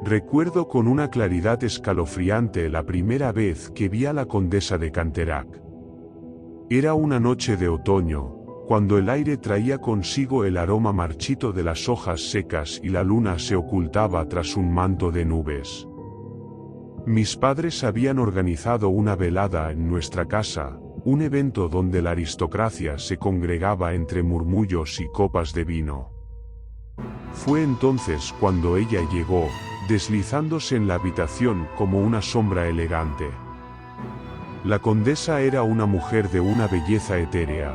Recuerdo con una claridad escalofriante la primera vez que vi a la condesa de Canterac. Era una noche de otoño, cuando el aire traía consigo el aroma marchito de las hojas secas y la luna se ocultaba tras un manto de nubes. Mis padres habían organizado una velada en nuestra casa, un evento donde la aristocracia se congregaba entre murmullos y copas de vino. Fue entonces cuando ella llegó, deslizándose en la habitación como una sombra elegante. La condesa era una mujer de una belleza etérea.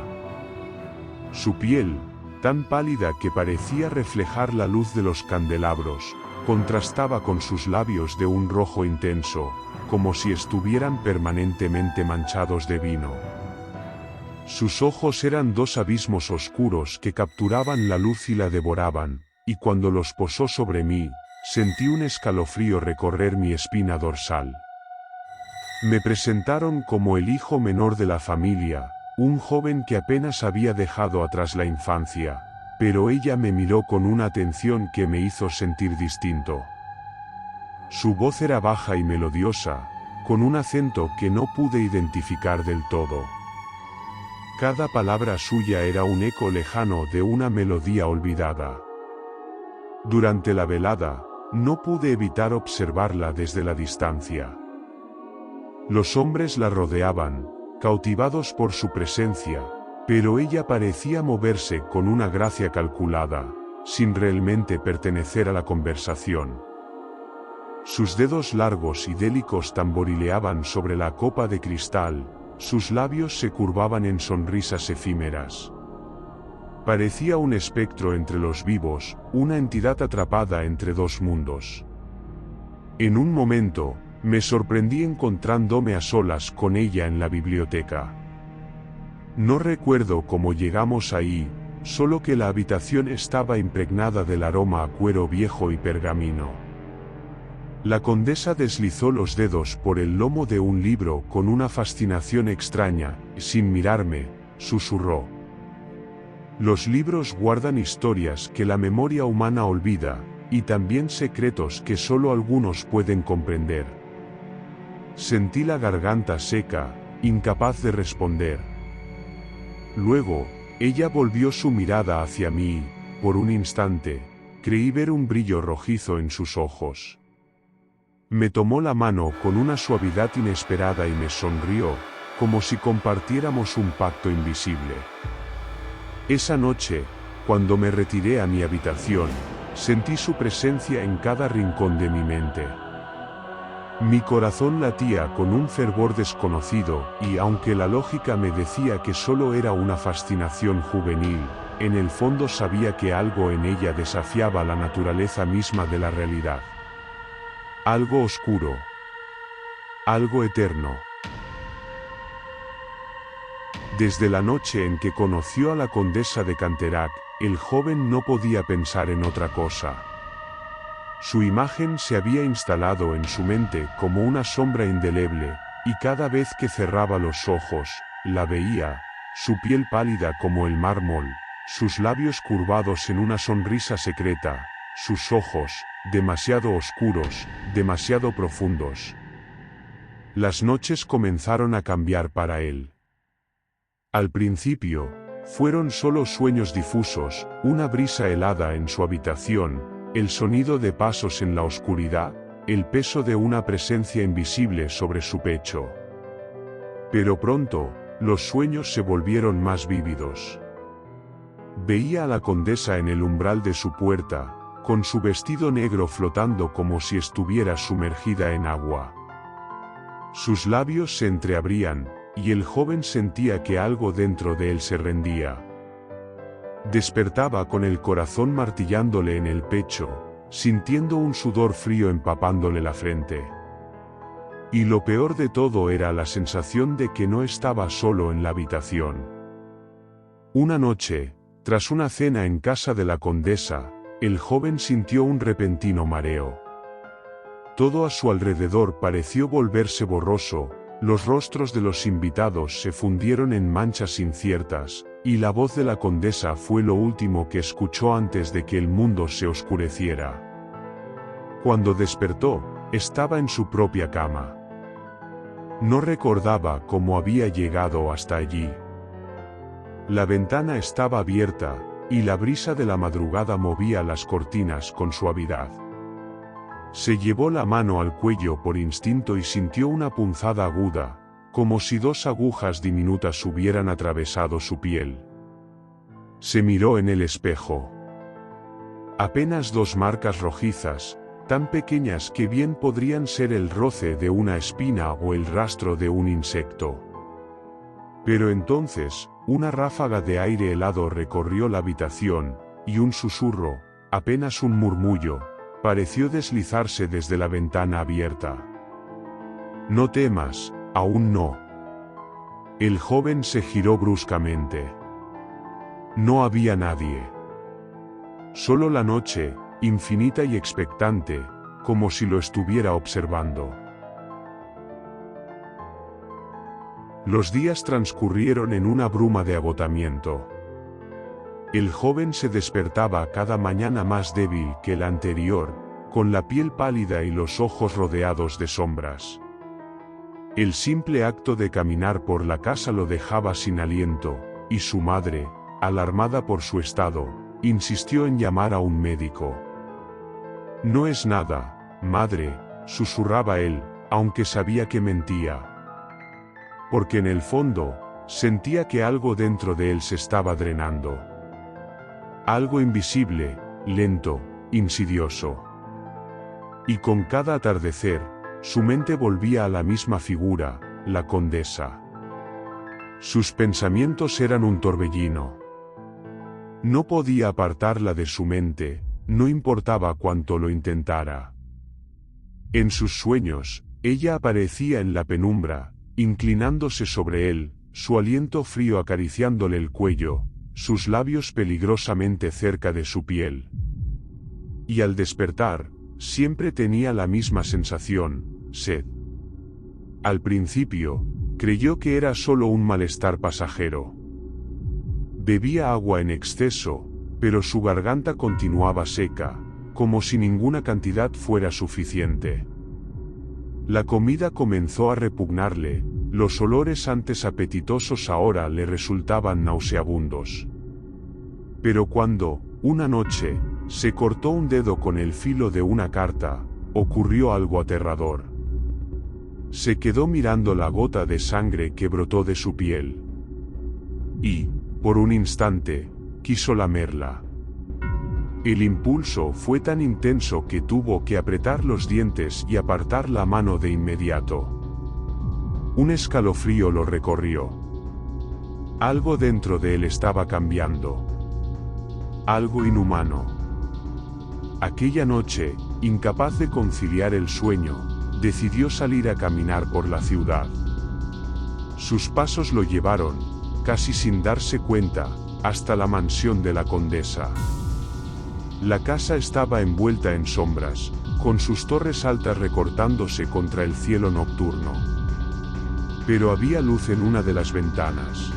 Su piel, tan pálida que parecía reflejar la luz de los candelabros, contrastaba con sus labios de un rojo intenso, como si estuvieran permanentemente manchados de vino. Sus ojos eran dos abismos oscuros que capturaban la luz y la devoraban, y cuando los posó sobre mí, sentí un escalofrío recorrer mi espina dorsal. Me presentaron como el hijo menor de la familia, un joven que apenas había dejado atrás la infancia, pero ella me miró con una atención que me hizo sentir distinto. Su voz era baja y melodiosa, con un acento que no pude identificar del todo. Cada palabra suya era un eco lejano de una melodía olvidada. Durante la velada, no pude evitar observarla desde la distancia. Los hombres la rodeaban, cautivados por su presencia, pero ella parecía moverse con una gracia calculada, sin realmente pertenecer a la conversación. Sus dedos largos y délicos tamborileaban sobre la copa de cristal, sus labios se curvaban en sonrisas efímeras. Parecía un espectro entre los vivos, una entidad atrapada entre dos mundos. En un momento, me sorprendí encontrándome a solas con ella en la biblioteca. No recuerdo cómo llegamos ahí, solo que la habitación estaba impregnada del aroma a cuero viejo y pergamino. La condesa deslizó los dedos por el lomo de un libro con una fascinación extraña, y sin mirarme, susurró: «Los libros guardan historias que la memoria humana olvida, y también secretos que solo algunos pueden comprender». Sentí la garganta seca, incapaz de responder. Luego, ella volvió su mirada hacia mí y, por un instante, creí ver un brillo rojizo en sus ojos. Me tomó la mano con una suavidad inesperada y me sonrió, como si compartiéramos un pacto invisible. Esa noche, cuando me retiré a mi habitación, sentí su presencia en cada rincón de mi mente. Mi corazón latía con un fervor desconocido, y aunque la lógica me decía que solo era una fascinación juvenil, en el fondo sabía que algo en ella desafiaba la naturaleza misma de la realidad. Algo oscuro. Algo eterno. Desde la noche en que conoció a la condesa de Canterac, el joven no podía pensar en otra cosa. Su imagen se había instalado en su mente como una sombra indeleble, y cada vez que cerraba los ojos, la veía, su piel pálida como el mármol, sus labios curvados en una sonrisa secreta, sus ojos, demasiado oscuros, demasiado profundos. Las noches comenzaron a cambiar para él. Al principio, fueron solo sueños difusos, una brisa helada en su habitación, el sonido de pasos en la oscuridad, el peso de una presencia invisible sobre su pecho. Pero pronto, los sueños se volvieron más vívidos. Veía a la condesa en el umbral de su puerta, con su vestido negro flotando como si estuviera sumergida en agua. Sus labios se entreabrían, y el joven sentía que algo dentro de él se rendía. Despertaba con el corazón martillándole en el pecho, sintiendo un sudor frío empapándole la frente. Y lo peor de todo era la sensación de que no estaba solo en la habitación. Una noche, tras una cena en casa de la condesa, el joven sintió un repentino mareo. Todo a su alrededor pareció volverse borroso, los rostros de los invitados se fundieron en manchas inciertas, y la voz de la condesa fue lo último que escuchó antes de que el mundo se oscureciera. Cuando despertó, estaba en su propia cama. No recordaba cómo había llegado hasta allí. La ventana estaba abierta, y la brisa de la madrugada movía las cortinas con suavidad. Se llevó la mano al cuello por instinto y sintió una punzada aguda, como si dos agujas diminutas hubieran atravesado su piel. Se miró en el espejo. Apenas dos marcas rojizas, tan pequeñas que bien podrían ser el roce de una espina o el rastro de un insecto. Pero entonces, una ráfaga de aire helado recorrió la habitación, y un susurro, apenas un murmullo, pareció deslizarse desde la ventana abierta. «No temas, aún no». El joven se giró bruscamente. No había nadie. Solo la noche, infinita y expectante, como si lo estuviera observando. Los días transcurrieron en una bruma de agotamiento. El joven se despertaba cada mañana más débil que la anterior, con la piel pálida y los ojos rodeados de sombras. El simple acto de caminar por la casa lo dejaba sin aliento, y su madre, alarmada por su estado, insistió en llamar a un médico. «No es nada, madre», susurraba él, aunque sabía que mentía. Porque en el fondo, sentía que algo dentro de él se estaba drenando. Algo invisible, lento, insidioso. Y con cada atardecer, su mente volvía a la misma figura, la condesa. Sus pensamientos eran un torbellino. No podía apartarla de su mente, no importaba cuánto lo intentara. En sus sueños, ella aparecía en la penumbra, inclinándose sobre él, su aliento frío acariciándole el cuello, sus labios peligrosamente cerca de su piel. Y al despertar, siempre tenía la misma sensación, sed. Al principio, creyó que era solo un malestar pasajero. Bebía agua en exceso, pero su garganta continuaba seca, como si ninguna cantidad fuera suficiente. La comida comenzó a repugnarle, los olores antes apetitosos ahora le resultaban nauseabundos. Pero cuando, una noche, se cortó un dedo con el filo de una carta, ocurrió algo aterrador. Se quedó mirando la gota de sangre que brotó de su piel. Y, por un instante, quiso lamerla. El impulso fue tan intenso que tuvo que apretar los dientes y apartar la mano de inmediato. Un escalofrío lo recorrió. Algo dentro de él estaba cambiando. Algo inhumano. Aquella noche, incapaz de conciliar el sueño, decidió salir a caminar por la ciudad. Sus pasos lo llevaron, casi sin darse cuenta, hasta la mansión de la condesa. La casa estaba envuelta en sombras, con sus torres altas recortándose contra el cielo nocturno. Pero había luz en una de las ventanas.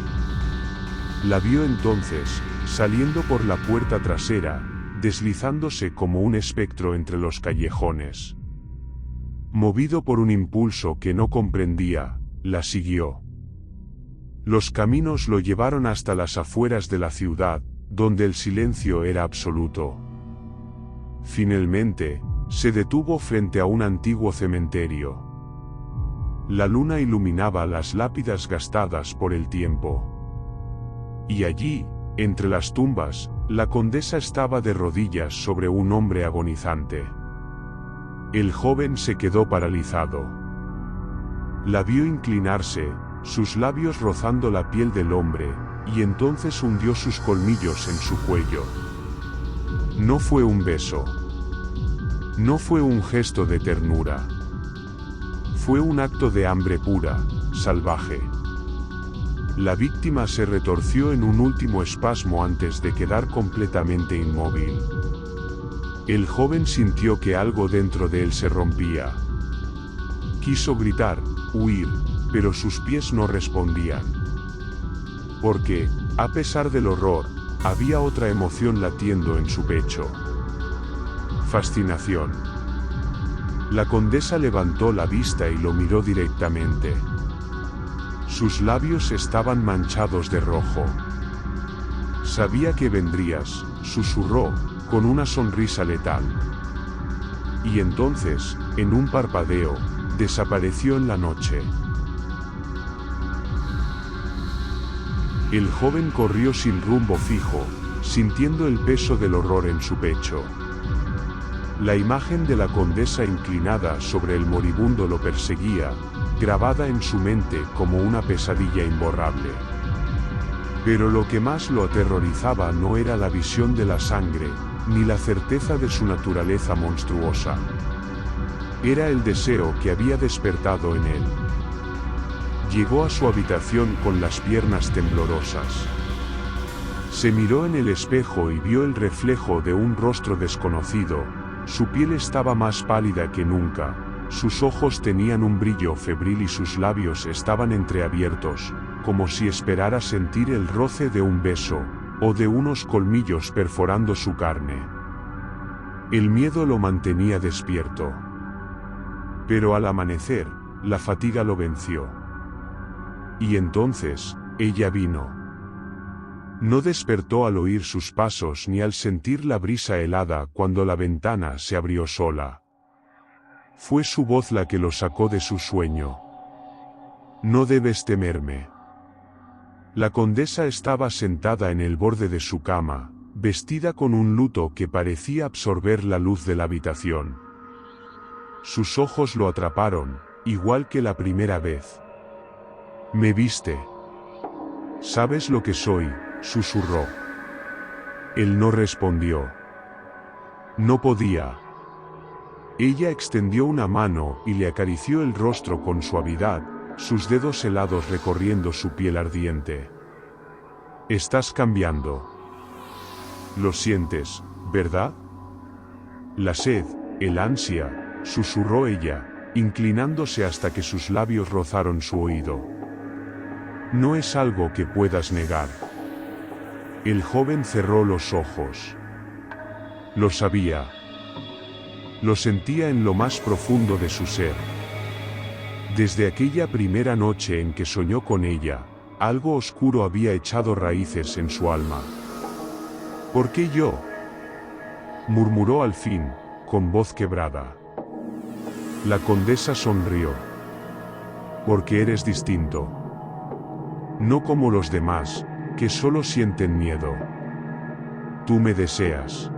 La vio entonces, saliendo por la puerta trasera, deslizándose como un espectro entre los callejones. Movido por un impulso que no comprendía, la siguió. Los caminos lo llevaron hasta las afueras de la ciudad, donde el silencio era absoluto. Finalmente, se detuvo frente a un antiguo cementerio. La luna iluminaba las lápidas gastadas por el tiempo. Y allí, entre las tumbas, la condesa estaba de rodillas sobre un hombre agonizante. El joven se quedó paralizado. La vio inclinarse, sus labios rozando la piel del hombre, y entonces hundió sus colmillos en su cuello. No fue un beso. No fue un gesto de ternura. Fue un acto de hambre pura, salvaje. La víctima se retorció en un último espasmo antes de quedar completamente inmóvil. El joven sintió que algo dentro de él se rompía. Quiso gritar, huir, pero sus pies no respondían. Porque, a pesar del horror, había otra emoción latiendo en su pecho. Fascinación. La condesa levantó la vista y lo miró directamente. Sus labios estaban manchados de rojo. Sabía que vendrías, susurró, con una sonrisa letal. Y entonces, en un parpadeo, desapareció en la noche. El joven corrió sin rumbo fijo, sintiendo el peso del horror en su pecho. La imagen de la condesa inclinada sobre el moribundo lo perseguía, grabada en su mente como una pesadilla imborrable. Pero lo que más lo aterrorizaba no era la visión de la sangre, ni la certeza de su naturaleza monstruosa. Era el deseo que había despertado en él. Llegó a su habitación con las piernas temblorosas. Se miró en el espejo y vio el reflejo de un rostro desconocido. Su piel estaba más pálida que nunca, sus ojos tenían un brillo febril y sus labios estaban entreabiertos, como si esperara sentir el roce de un beso, o de unos colmillos perforando su carne. El miedo lo mantenía despierto. Pero al amanecer, la fatiga lo venció. Y entonces, ella vino. No despertó al oír sus pasos ni al sentir la brisa helada cuando la ventana se abrió sola. Fue su voz la que lo sacó de su sueño. No debes temerme. La condesa estaba sentada en el borde de su cama, vestida con un luto que parecía absorber la luz de la habitación. Sus ojos lo atraparon, igual que la primera vez. «¿Me viste? ¿Sabes lo que soy?», susurró. Él no respondió. No podía. Ella extendió una mano y le acarició el rostro con suavidad, sus dedos helados recorriendo su piel ardiente. «Estás cambiando. Lo sientes, ¿verdad? La sed, el ansia», susurró ella, inclinándose hasta que sus labios rozaron su oído. «No es algo que puedas negar». El joven cerró los ojos. Lo sabía. Lo sentía en lo más profundo de su ser. Desde aquella primera noche en que soñó con ella, algo oscuro había echado raíces en su alma. «¿Por qué yo?», murmuró al fin, con voz quebrada. La condesa sonrió. «Porque eres distinto. No como los demás, que solo sienten miedo. Tú me deseas.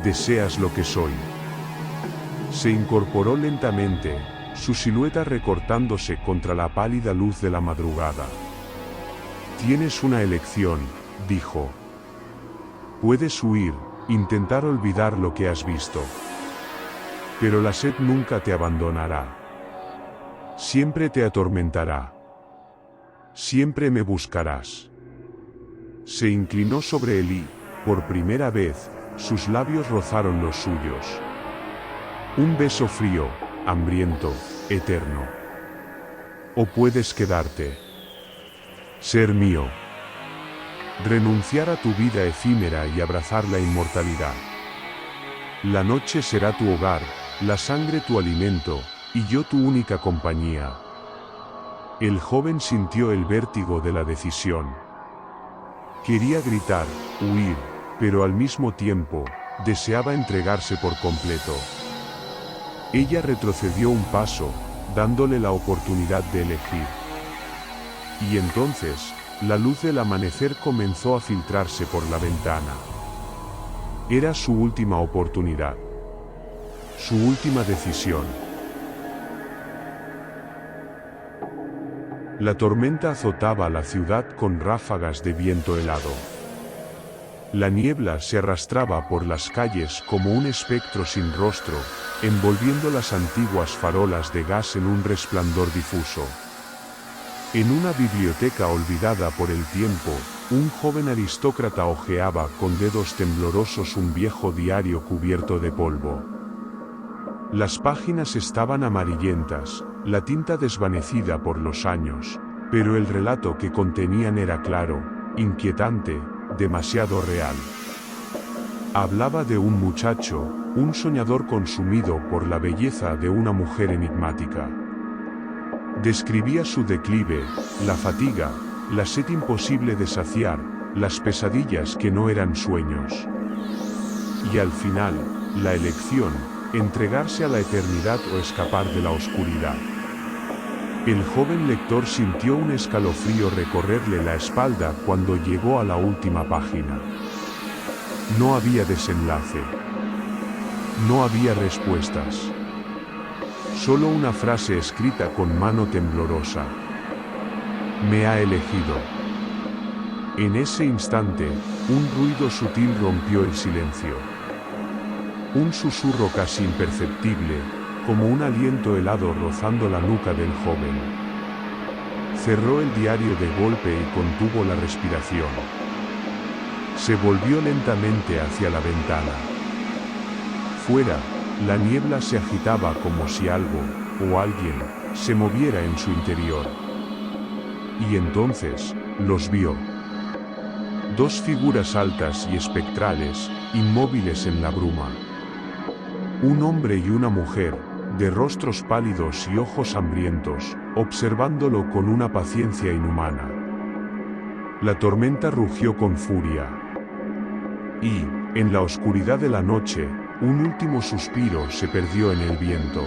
Deseas lo que soy». Se incorporó lentamente, su silueta recortándose contra la pálida luz de la madrugada. «Tienes una elección», dijo. «Puedes huir, intentar olvidar lo que has visto. Pero la sed nunca te abandonará. Siempre te atormentará. Siempre me buscarás». Se inclinó sobre él y, por primera vez, sus labios rozaron los suyos. Un beso frío, hambriento, eterno. O puedes quedarte. Ser mío. Renunciar a tu vida efímera y abrazar la inmortalidad. La noche será tu hogar, la sangre tu alimento, y yo tu única compañía. El joven sintió el vértigo de la decisión. Quería gritar, huir, pero al mismo tiempo, deseaba entregarse por completo. Ella retrocedió un paso, dándole la oportunidad de elegir. Y entonces, la luz del amanecer comenzó a filtrarse por la ventana. Era su última oportunidad. Su última decisión. La tormenta azotaba la ciudad con ráfagas de viento helado. La niebla se arrastraba por las calles como un espectro sin rostro, envolviendo las antiguas farolas de gas en un resplandor difuso. En una biblioteca olvidada por el tiempo, un joven aristócrata hojeaba con dedos temblorosos un viejo diario cubierto de polvo. Las páginas estaban amarillentas, la tinta desvanecida por los años, pero el relato que contenían era claro, inquietante, demasiado real. Hablaba de un muchacho, un soñador consumido por la belleza de una mujer enigmática. Describía su declive, la fatiga, la sed imposible de saciar, las pesadillas que no eran sueños. Y al final, la elección, entregarse a la eternidad o escapar de la oscuridad. El joven lector sintió un escalofrío recorrerle la espalda cuando llegó a la última página. No había desenlace. No había respuestas. Solo una frase escrita con mano temblorosa. Me ha elegido. En ese instante, un ruido sutil rompió el silencio. Un susurro casi imperceptible, como un aliento helado rozando la nuca del joven. Cerró el diario de golpe y contuvo la respiración. Se volvió lentamente hacia la ventana. Fuera, la niebla se agitaba como si algo, o alguien, se moviera en su interior. Y entonces, los vio. Dos figuras altas y espectrales, inmóviles en la bruma. Un hombre y una mujer, de rostros pálidos y ojos hambrientos, observándolo con una paciencia inhumana. La tormenta rugió con furia. Y, en la oscuridad de la noche, un último suspiro se perdió en el viento.